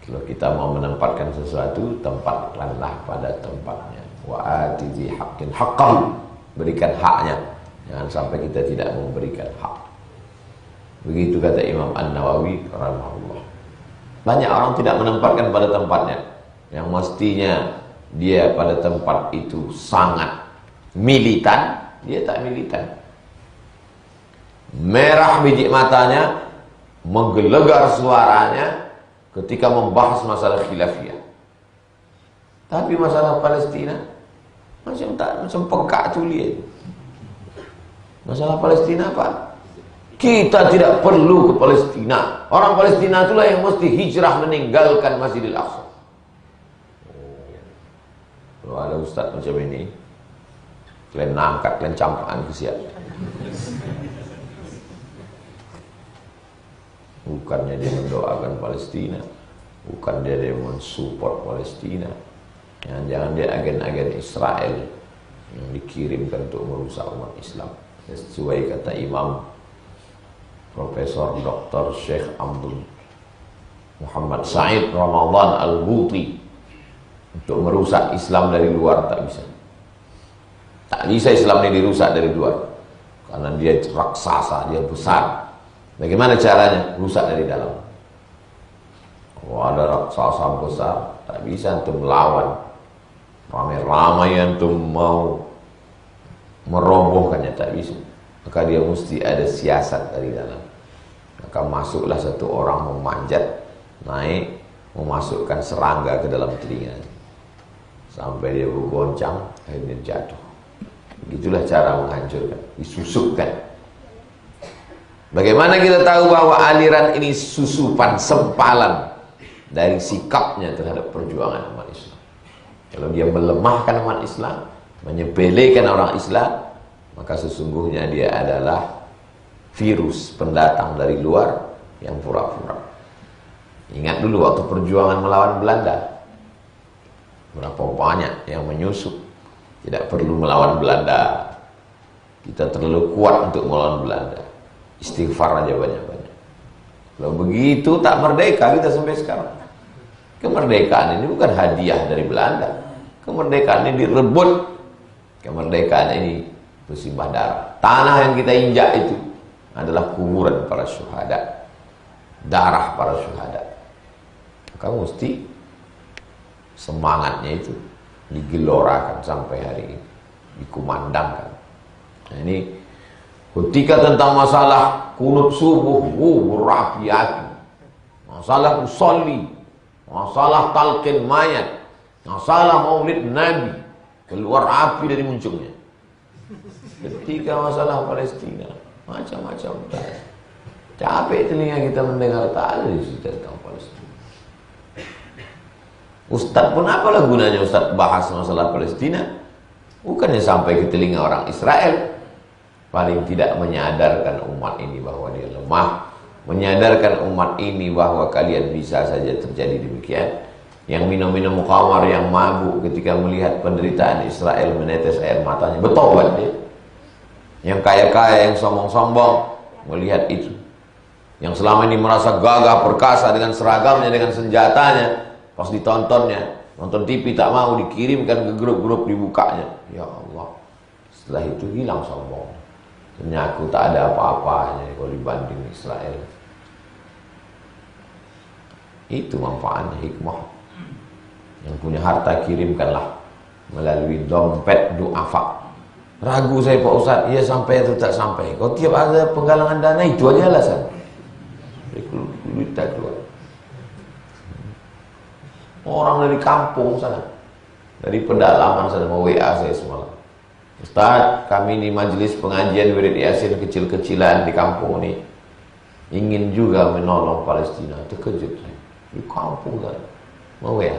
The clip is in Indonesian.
Kalau kita mau menempatkan sesuatu, tempatkanlah pada tempatnya. Wa ati dzi haqqin haqqahu, berikan haknya. Jangan sampai kita tidak memberikan hak. Begitu kata Imam An-Nawawi rahimahullah. Banyak orang tidak menempatkan pada tempatnya. Yang mestinya dia pada tempat itu sangat militan, dia tak militan. Merah biji matanya, menggelegar suaranya ketika membahas masalah khilafiyah. Tapi masalah Palestina macam pekak tuli. Masalah Palestina apa? Kita tidak perlu ke Palestina. Orang Palestina itulah yang mesti hijrah meninggalkan Masjidil Aqsa. Kalau ada ustaz macam ini, kalian angkat, kalian campakkan ke siap. Bukannya dia mendoakan Palestina, bukan dia mensupport Palestina. Jangan-jangan dia agen-agen Israel yang dikirimkan untuk merusak umat Islam. Sesuai kata Imam Profesor Dr. Syekh Abdul Muhammad Said Ramadan Al-Buti, untuk merusak Islam dari luar tak bisa. Tak bisa Islam ini dirusak dari luar, karena dia raksasa, dia besar. Bagaimana caranya? Rusak dari dalam. Kalau ada raksasa besar, tak bisa antum melawan. Ramai-ramai antum mau merobohkannya, tak bisa. Maka dia mesti ada siasat dari dalam. Maka masuklah satu orang memanjat, naik, memasukkan serangga ke dalam telinga, sampai dia bergoncang, akhirnya jatuh. Begitulah cara menghancurkan, disusupkan. Bagaimana kita tahu bahwa aliran ini susupan, sempalan dari sikapnya terhadap perjuangan umat Islam? Kalau dia melemahkan umat Islam, menyepelekan orang Islam, maka sesungguhnya dia adalah virus pendatang dari luar yang pura-pura. Ingat dulu waktu perjuangan melawan Belanda, berapa banyak yang menyusup. Tidak perlu melawan Belanda, kita terlalu kuat untuk melawan Belanda. Istighfar aja banyak-banyak. Kalau begitu tak merdeka kita sampai sekarang. Kemerdekaan ini bukan hadiah dari Belanda. Kemerdekaan ini direbut. Kemerdekaan ini bersimbah darah. Tanah yang kita injak itu adalah kuburan para syuhada, darah para syuhada. Maka mesti semangatnya itu digelorakan sampai hari ini, dikumandangkan. Nah, ini ketika tentang masalah kunut subuh, berapi-api. Masalah usolli, masalah talqin mayat, masalah maulid Nabi, keluar api dari muncungnya. Ketika masalah Palestina, macam-macam. Capek telinga kita mendengar tak ada cerita tentang Palestina. Ustaz pun apalah gunanya Ustaz bahas masalah Palestina? Bukannya sampai ke telinga orang Israel. Paling tidak menyadarkan umat ini bahwa dia lemah, menyadarkan umat ini bahwa kalian bisa saja terjadi demikian. Yang minum-minum khamar, yang mabuk ketika melihat penderitaan Israel menetes air matanya, bertobat dia. Yang kaya-kaya, yang sombong-sombong melihat itu. Yang selama ini merasa gagah perkasa dengan seragamnya, dengan senjatanya, pas ditontonnya, nonton TV tak mau, dikirimkan ke grup-grup, dibukanya. Ya Allah, setelah itu hilang sombong. Menyaku tak ada apa-apanya kalau dibanding Israel. Itu manfaatnya hikmah. Yang punya harta kirimkanlah melalui dompet du'afa. Ragu saya Pak Ustaz, iya sampai atau tak sampai. Kalau tiap ada penggalangan dana itu aja alasan. Duit tak keluar. Orang dari kampung sana, dari pedalaman sana mau WA saya semalam. Ustaz, kami di majelis pengajian wirid Yasin kecil-kecilan di kampung ini ingin juga menolong Palestina. Terkejut saya. Di kampung kan, mau ya?